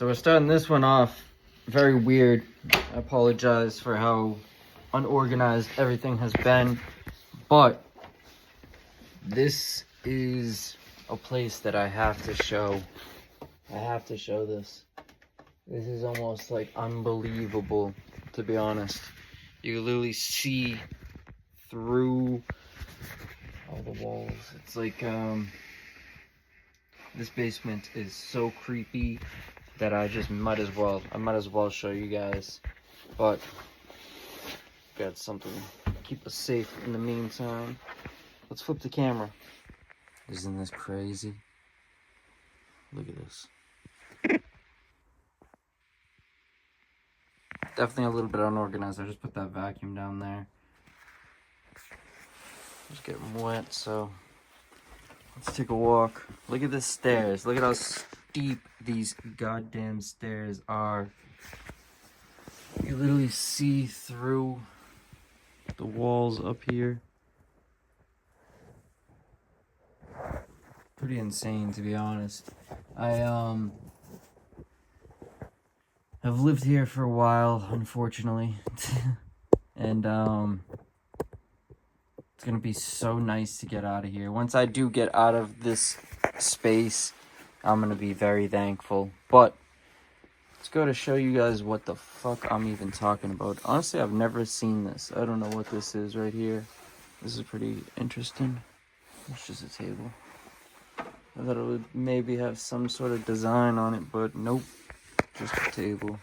So we're starting this one off very weird. I apologize for how unorganized everything has been, but this is a place that I have to show. I have to show this. This is almost like unbelievable, to be honest. You literally see through all the walls. It's like this basement is so creepy that I might as well show you guys. But got something to keep us safe in the meantime. Let's flip the camera. Isn't this crazy? Look at this. Definitely a little bit unorganized. I just put that vacuum down there. Just getting wet, so let's take a walk. Look at the stairs. Look at how steep these goddamn stairs are. You literally see through the walls up here. Pretty insane, to be honest. I have lived here for a while, unfortunately. And it's gonna be so nice to get out of here. Once I do get out of this space, I'm gonna be very thankful. But let's go to show you guys what the fuck I'm even talking about. Honestly, I've never seen this. I don't know what this is right here. This is pretty interesting. It's just a table. I thought it would maybe have some sort of design on it, but nope. Just a table.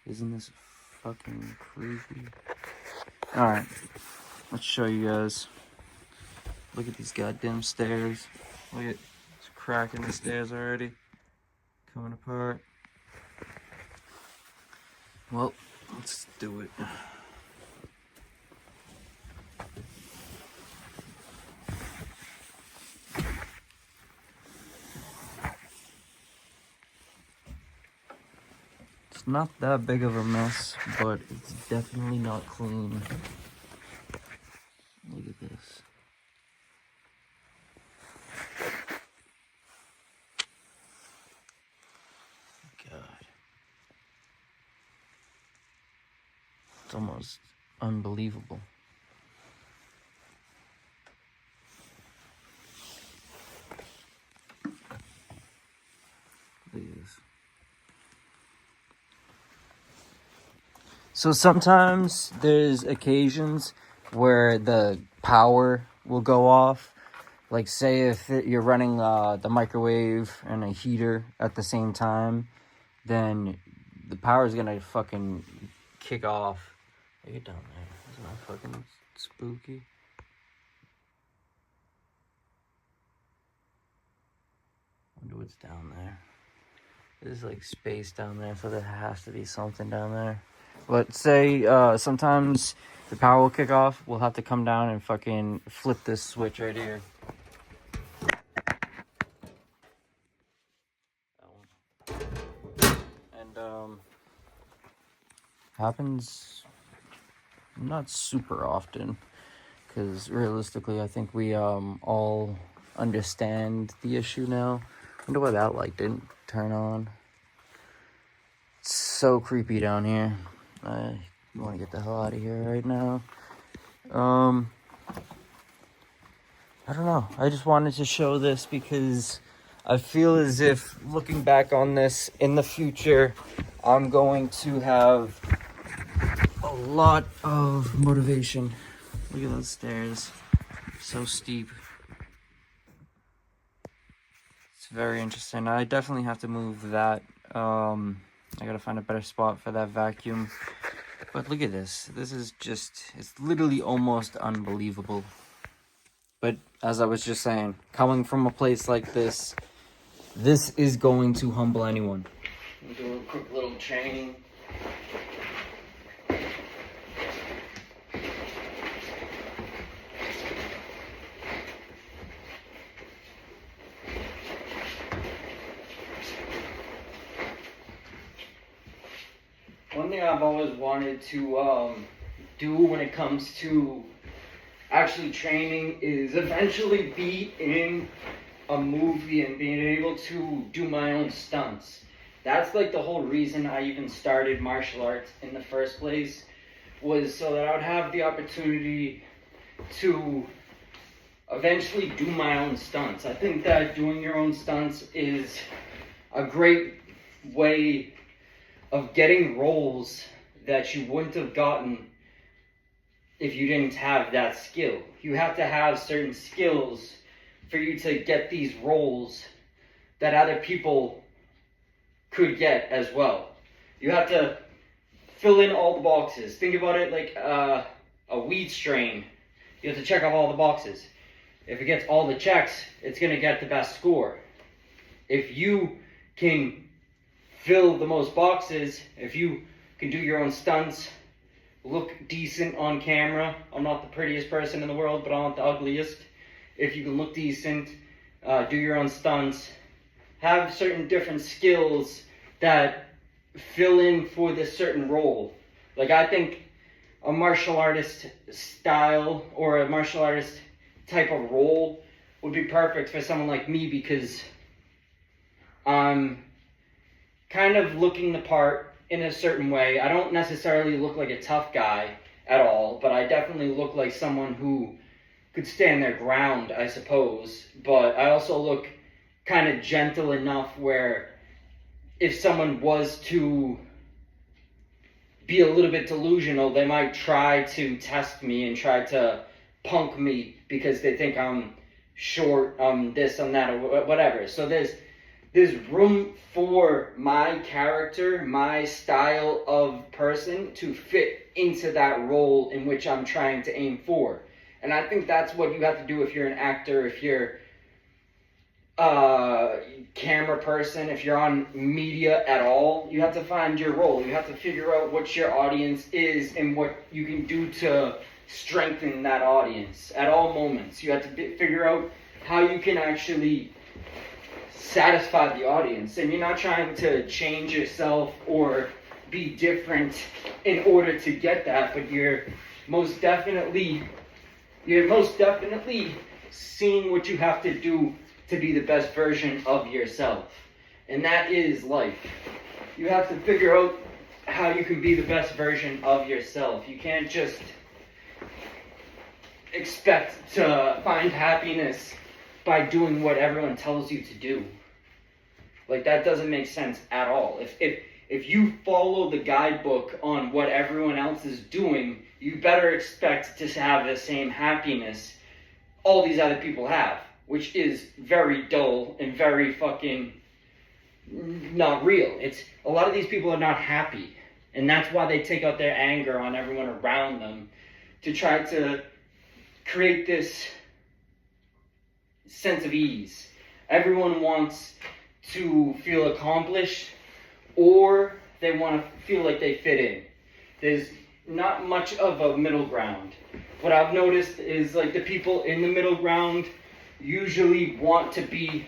Isn't this fucking creepy? Alright. Let's show you guys. Look at these goddamn stairs. Look at this crack in the stairs already. Coming apart. Well, let's do it. It's not that big of a mess, but it's definitely not clean. Look at this. God. It's almost unbelievable. Look at this. So sometimes there's occasions where the power will go off. Like say if you're running the microwave and a heater at the same time, then the power is gonna fucking kick off. Look at down there. Isn't that fucking spooky? Wonder what's down there. There's like space down there, so there has to be something down there. But say sometimes the power will kick off. We'll have to come down and fucking flip this switch right here. And happens not super often, because realistically I think we all understand the issue now. I wonder why that light didn't turn on. It's so creepy down here. I want to get the hell out of here right now. I don't know. I just wanted to show this because I feel as if looking back on this in the future, I'm going to have a lot of motivation. Look at those stairs. So steep. It's very interesting. I definitely have to move that. I gotta find a better spot for that vacuum. But look at this. This is just, it's literally almost unbelievable. But as I was just saying, coming from a place like this is going to humble anyone. Do a quick little training. One thing I've always wanted to do when it comes to actually training is eventually be in a movie and being able to do my own stunts. That's like the whole reason I even started martial arts in the first place, was so that I would have the opportunity to eventually do my own stunts. I think that doing your own stunts is a great way of getting roles that you wouldn't have gotten if you didn't have that skill. You have to have certain skills for you to get these roles that other people could get as well. You have to fill in all the boxes. Think about it like a wheat strain. You have to check off all the boxes. If it gets all the checks, it's going to get the best score. If you can fill the most boxes, if you can do your own stunts, look decent on camera. I'm not the prettiest person in the world, but I'm not the ugliest. If you can look decent, do your own stunts, have certain different skills that fill in for this certain role. Like, I think a martial artist style or a martial artist type of role would be perfect for someone like me, because I'm kind of looking the part in a certain way. I don't necessarily look like a tough guy at all, but I definitely look like someone who could stand their ground, I suppose. But I also look kind of gentle enough where if someone was to be a little bit delusional, they might try to test me and try to punk me because they think I'm short, this, I'm that, or whatever. So there's room for my character, my style of person to fit into that role in which I'm trying to aim for. And I think that's what you have to do if you're an actor, if you're a camera person, if you're on media at all. You have to find your role. You have to figure out what your audience is and what you can do to strengthen that audience at all moments. You have to figure out how you can actually satisfy the audience. And you're not trying to change yourself or be different in order to get that, but you're most definitely seeing what you have to do to be the best version of yourself. And that is life. You have to figure out how you can be the best version of yourself. You can't just expect to find happiness by doing what everyone tells you to do. Like, that doesn't make sense at all. If you follow the guidebook on what everyone else is doing, you better expect to have the same happiness all these other people have, which is very dull and very fucking not real. It's a lot of these people are not happy, and that's why they take out their anger on everyone around them to try to create this sense of ease. Everyone wants to feel accomplished, or they want to feel like they fit in. There's not much of a middle ground. What I've noticed is, like, the people in the middle ground usually want to be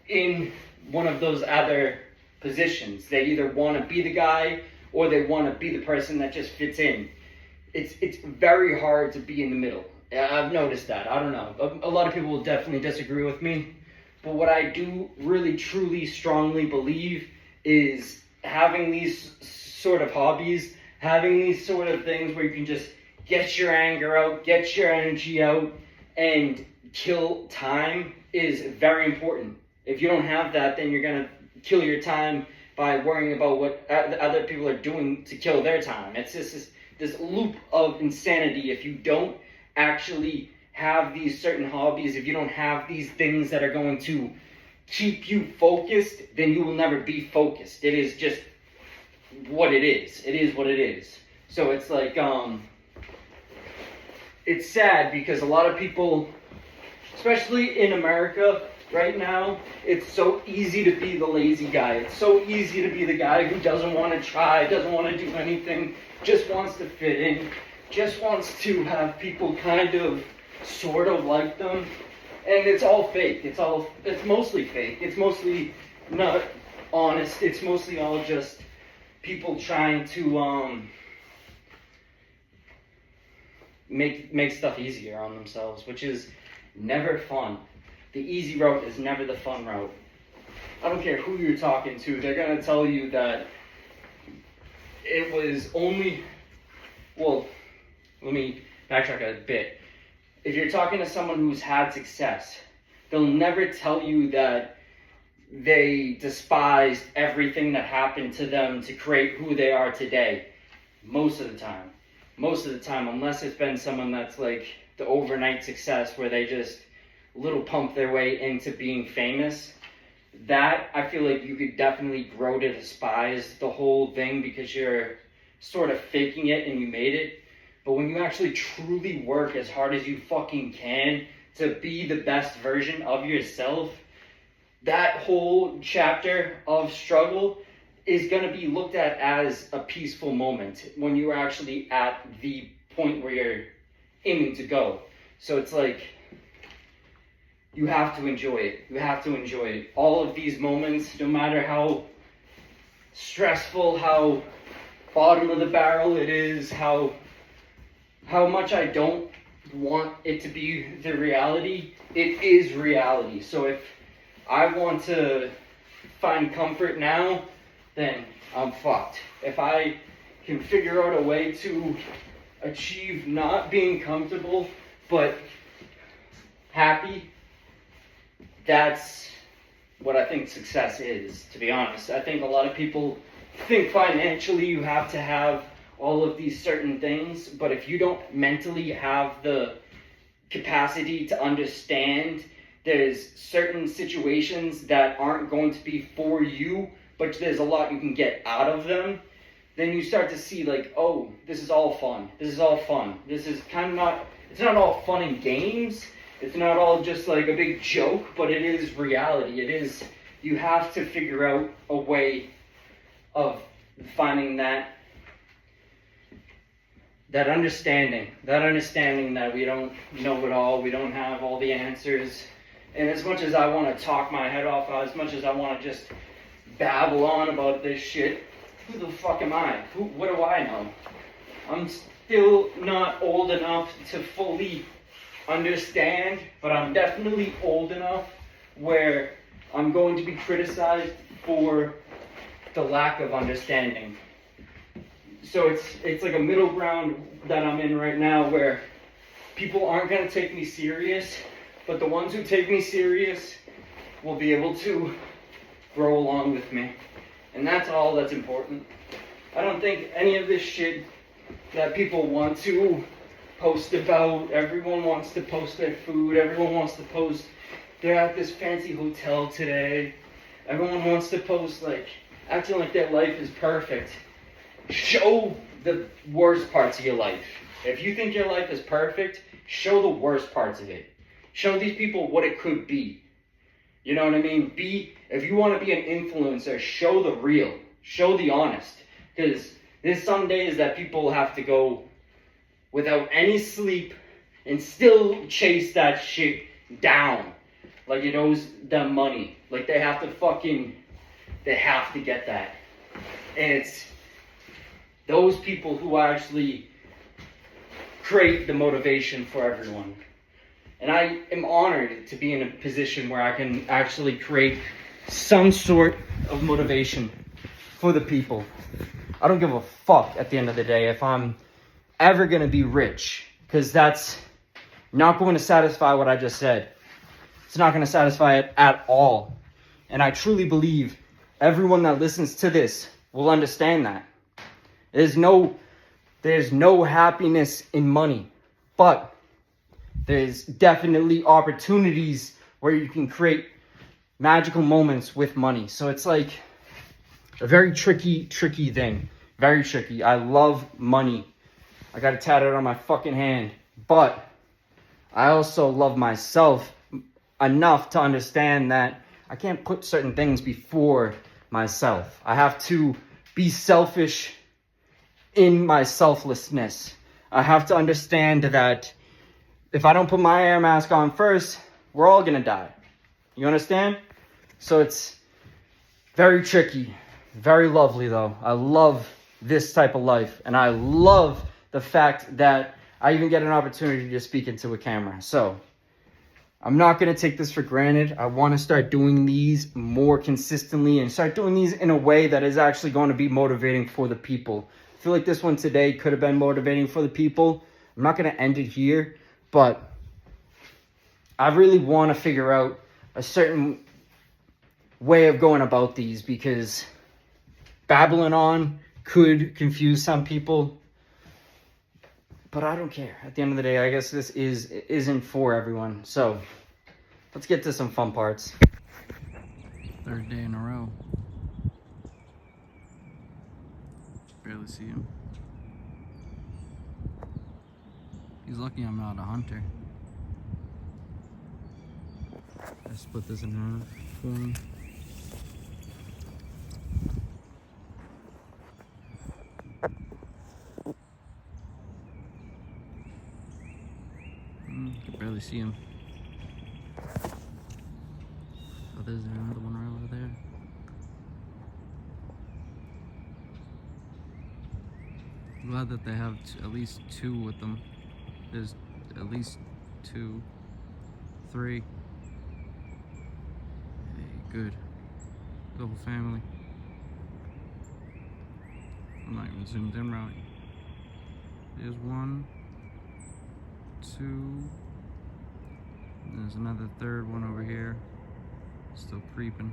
in one of those other positions. They either want to be the guy or they want to be the person that just fits in. It's very hard to be in the middle. I've noticed that. I don't know. A lot of people will definitely disagree with me. But what I do really, truly, strongly believe is having these sort of hobbies, having these sort of things where you can just get your anger out, get your energy out, and kill time is very important. If you don't have that, then you're going to kill your time by worrying about what other people are doing to kill their time. It's just this loop of insanity. If you don't actually have these certain hobbies, if you don't have these things that are going to keep you focused, then you will never be focused. It is just what it is. It is what it is. So it's like, it's sad because a lot of people, especially in America right now, it's so easy to be the lazy guy. It's so easy to be the guy who doesn't want to try, doesn't want to do anything, just wants to fit in, just wants to have people kind of sort of like them. And it's all fake. It's mostly fake. It's mostly not honest. It's mostly all just people trying to make stuff easier on themselves, which is never fun. The easy route is never the fun route. I don't care who you're talking to, they're going to tell you that it was only, well, let me backtrack a bit. If you're talking to someone who's had success, they'll never tell you that they despised everything that happened to them to create who they are today. Most of the time, unless it's been someone that's like the overnight success where they just little pump their way into being famous, that I feel like you could definitely grow to despise the whole thing because you're sort of faking it and you made it. But when you actually truly work as hard as you fucking can to be the best version of yourself, that whole chapter of struggle is going to be looked at as a peaceful moment when you're actually at the point where you're aiming to go. So it's like, you have to enjoy it. You have to enjoy it. All of these moments, no matter how stressful, how bottom of the barrel it is, how much I don't want it to be the reality, it is reality. So if I want to find comfort now, then I'm fucked. If I can figure out a way to achieve not being comfortable, but happy, that's what I think success is, to be honest. I think a lot of people think financially you have to have all of these certain things, but if you don't mentally have the capacity to understand there's certain situations that aren't going to be for you, but there's a lot you can get out of them, then you start to see like, oh, this is all fun. This is all fun. This is kind of not, it's not all fun and games. It's not all just like a big joke, but it is reality. It is, you have to figure out a way of finding that understanding that we don't know it all, we don't have all the answers. And as much as I want to talk my head off, as much as I want to just babble on about this shit, who the fuck am I? What do I know? I'm still not old enough to fully understand, but I'm definitely old enough where I'm going to be criticized for the lack of understanding. So it's like a middle ground that I'm in right now where people aren't going to take me serious, but the ones who take me serious will be able to grow along with me. And that's all that's important. I don't think any of this shit that people want to post about, everyone wants to post their food, everyone wants to post they're at this fancy hotel today, everyone wants to post like acting like their life is perfect. Show the worst parts of your life. If you think your life is perfect, show the worst parts of it. Show these people what it could be. You know what I mean? If you want to be an influencer, show the real. Show the honest. Because there's some days that people have to go without any sleep and still chase that shit down. Like it owes them money. Like they have to get that. And it's those people who actually create the motivation for everyone. And I am honored to be in a position where I can actually create some sort of motivation for the people. I don't give a fuck at the end of the day if I'm ever going to be rich, because that's not going to satisfy what I just said. It's not going to satisfy it at all. And I truly believe everyone that listens to this will understand that. There's no happiness in money, but there's definitely opportunities where you can create magical moments with money. So it's like a very tricky thing. Very tricky. I love money. I got it tatted on my fucking hand. But I also love myself enough to understand that I can't put certain things before myself. I have to be selfish in my selflessness. I have to understand that if I don't put my air mask on first, we're all gonna die. You understand? So it's very tricky, very lovely though. I love this type of life, and I love the fact that I even get an opportunity to speak into a camera. So I'm not going to take this for granted. I want to start doing these more consistently and start doing these in a way that is actually going to be motivating for the people. I feel like this one today could have been motivating for the people. I'm not going to end it here, but I really want to figure out a certain way of going about these, because babbling on could confuse some people. But I don't care. At the end of the day, I guess this isn't for everyone. So let's get to some fun parts. Third day in a row. Barely see him. He's lucky I'm not a hunter. I split this in half for him. Can barely see him. Oh, there's another one right over there. I'm glad that they have at least two with them. There's at least 2, 3. Hey, good. The whole family. I'm not even zoomed in right. There's 1, 2. And there's another third one over here. Still creeping.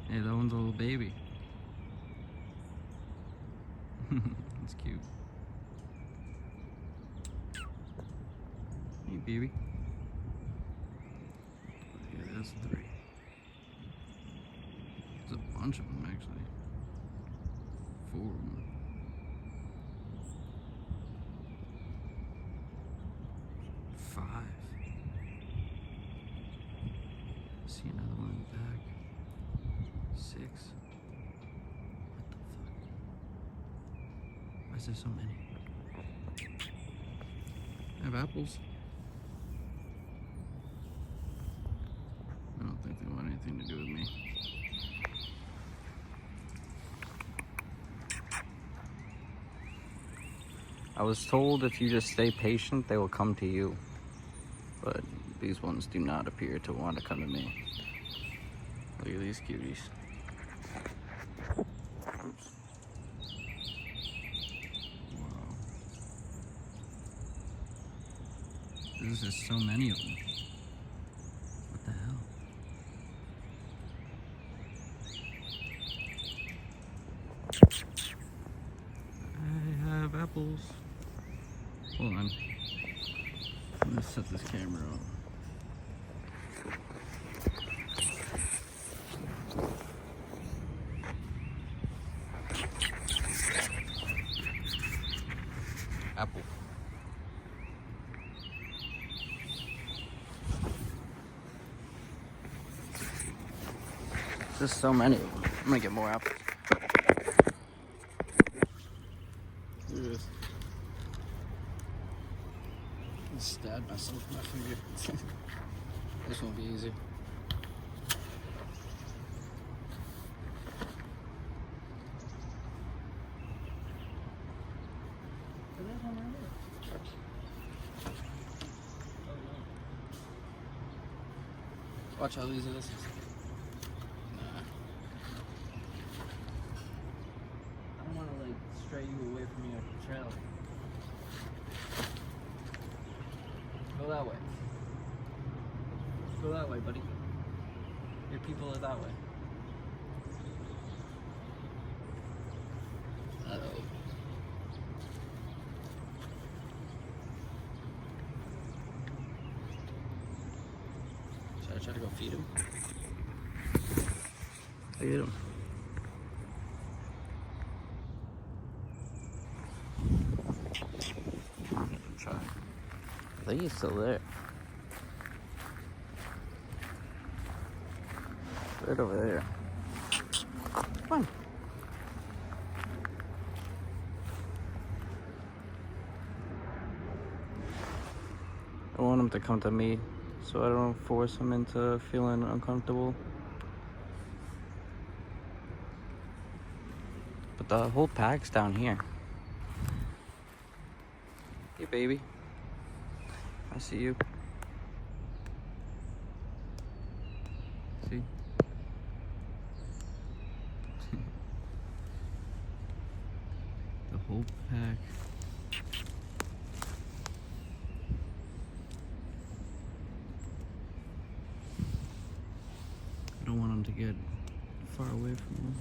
Hey, that one's a little baby. That's cute. Hey, baby. Yeah, that's 3. There's a bunch of them, actually. 4 of them. 5. See another one in the back. 6. What the fuck? Why is there so many? I have apples. I don't think they want anything to do with me. I was told if you just stay patient, they will come to you. But these ones do not appear to want to come to me. Look at these cuties. Oops. Wow. There's just so many of them. What the hell? I have apples. Hold on. I'm gonna set this camera up. Apple. There's so many of them. I'm gonna get more apples. Look at this. I stabbed myself with my finger. This won't be easy. Watch how easy this is. Nah. I don't want to like stray you away from your trail. Go that way. Go that way, buddy. Your people are that way. Uh-oh. Should I try to go feed him? Feed him. Try. I think he's still there. Right over there. Come on. I want him to come to me so I don't force him into feeling uncomfortable. But the whole pack's down here. Hey, baby. I see you. See? The whole pack. I don't want them to get far away from you.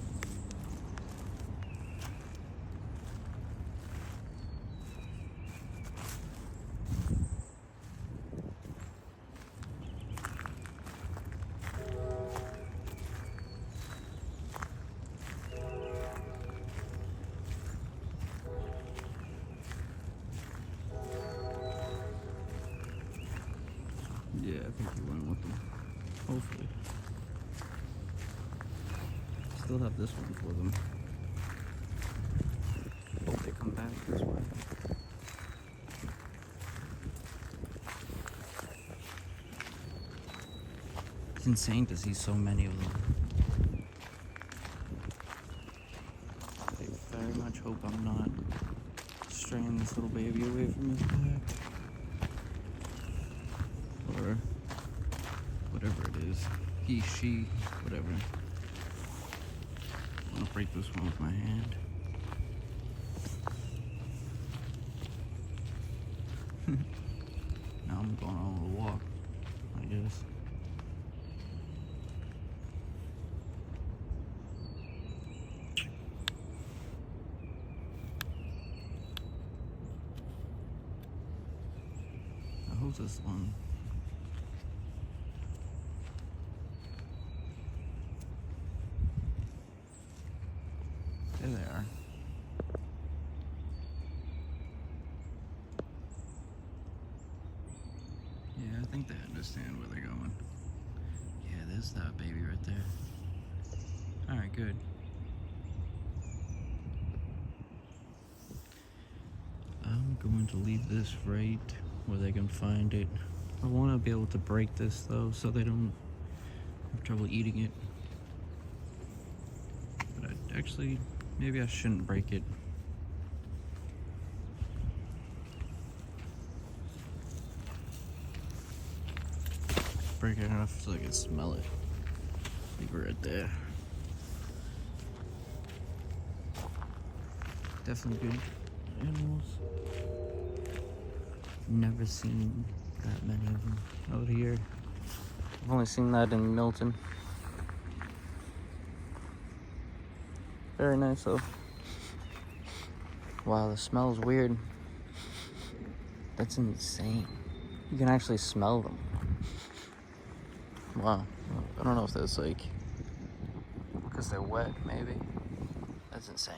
Yeah, I think you went with them. Hopefully. Still have this one for them. Hope they come back this way. It's insane to see so many of them. I very much hope I'm not straying this little baby away from his pack. Or whatever it is. He, she, whatever. I'm gonna break this one with my hand. Now I'm going on a little walk, I guess. Now, who's this one? There they are. Yeah, I think they understand where they're going. Yeah, there's that baby right there. Alright, good. I'm going to leave this right where they can find it. I want to be able to break this though, so they don't have trouble eating it. But actually, maybe I shouldn't break it. Break it enough so I can smell it. Leave it right there. Definitely good animals. Never seen that many of them out here. I've only seen that in Milton. Very nice though. Wow, the smell's weird. That's insane. You can actually smell them. Wow. I don't know if that's like because they're wet, maybe. That's insane.